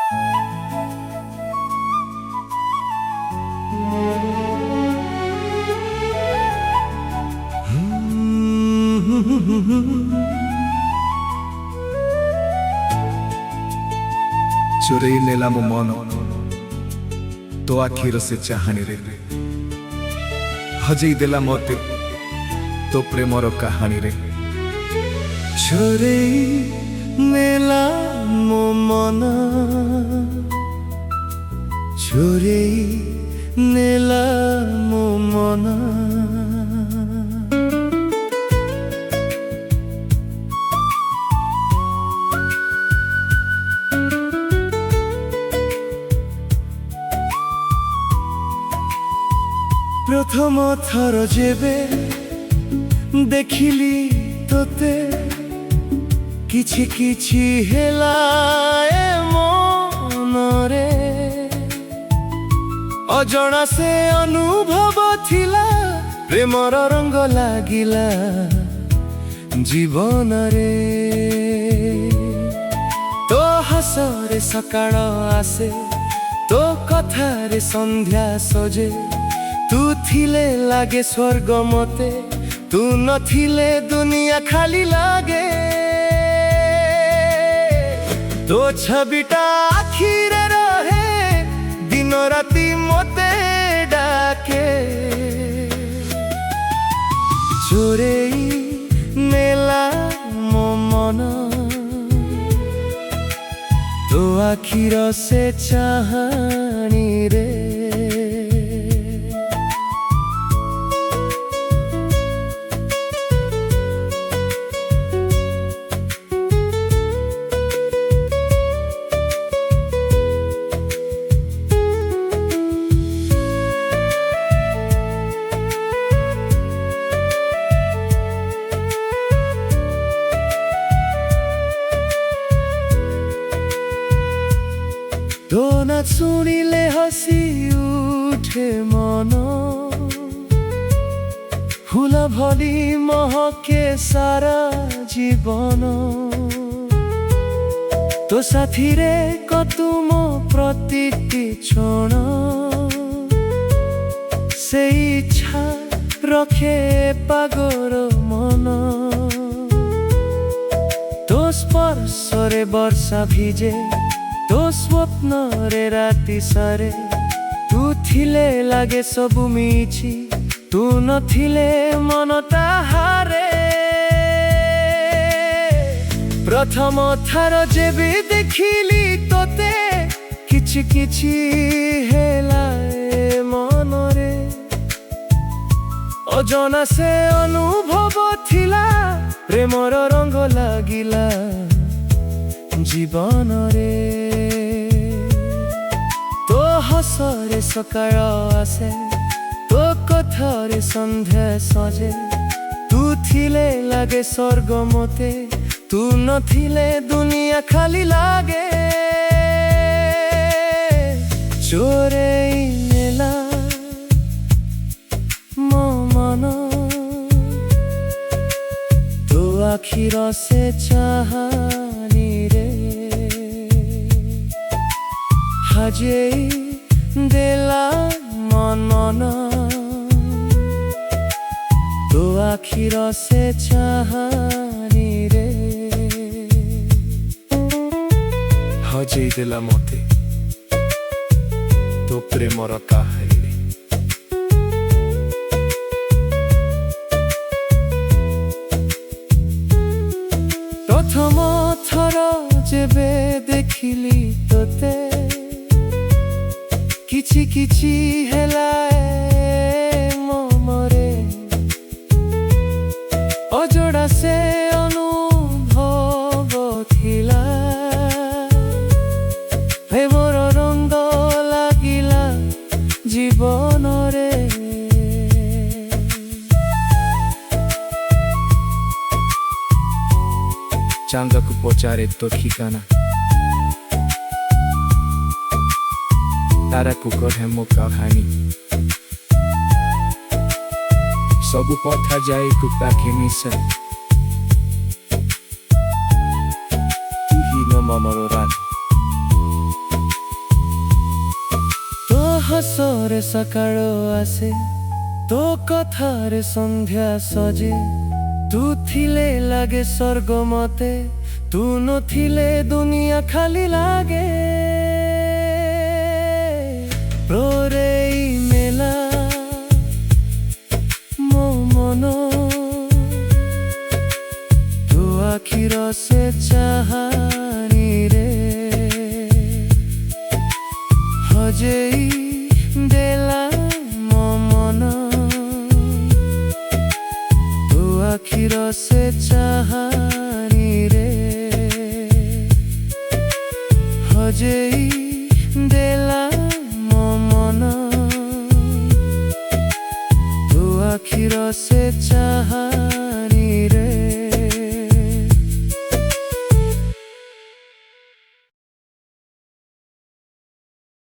चोरई नेला मो मन तो आखिर से चाहानी रे हजई देला मते तो प्रेमर कहानी रे चोरई नेला मो मन चोरई नेला मो मन प्रथम थर जेबे देखिली तोते किछि किछि हेला ए मनरे अजणा से अनुभव थिला प्रेमर रंग लागिला जीवन रे तो हसरे सकाळ आसे तो कथारे संध्या सजे तू थिले लागे स्वर्ग मते तू नथिले दुनिया खाली लागे तो छबिटा आखिरे रहे दिन राति मते डाके चोरई नेला मो मन तो आखिर से चाहानी रे तो ना सुनिले हसी उठे मन फूल भली महके सारा जीवन तो साथी रे तुम प्रतिटी क्षण से इच्छा रखे पागल मन तो स्पर्श रे वर्षा भिजे तो स्वप्न रे राति सारे तू थिले लागे सबु मिछि तू नथिले मन ताहारे प्रथम थर जेबे देखिली तोते किछि किछि हेला ए मनरे अजना से अनुभव थिला प्रेमर रंग लागिला जीवन रे तो हसरे सकाळ आसे तो कथारे संध्या सजे तू थिले लागे स्वर्ग मते तू नथिले दुनिया खाली लागे चोरई नेला मो मन तो आखिर से चाहानी रे हजई देला मन तो आखिर से चाहानी रे हजई देला मते तो प्रेमर कहानी रे प्रथम थर जेबे देखिली तोते किछि किछि हेला ए मरे अजोड़ा से अनुभव थिला प्रेमर रंग लागिला जीवन रे चांगा को पचारे तो ठिकाना तारा को कहे मो कहानी सबु पथा जाए टुकड़ा के मिसा तू ही न ममरो रात ହସରେ ସକାଳ ଆସେ, ତୋ କଥାରେ ସନ୍ଧ୍ୟା ସଜେ। ତୁ ଥିଲେ ଲାଗେ ସ୍ୱର୍ଗ ମତେ, ତୁ ନଥିଲେ ଦୁନିଆ ଖାଲି ଲାଗେ। ପ୍ରେଇ ନେଲା ମୋ ମନ, ତୋ ଆଖିର ସେ ଚାହାଣୀରେ ହଜେଇ ଦେଲା ମୋ ମନ। ତୋ ଆଖିର ସେ ଚାହାଣୀରେ ହଜେଇ ଦେଲା ମୋ ମନ। ତୋ ଆଖିର ସେ ଚାହାଣୀରେ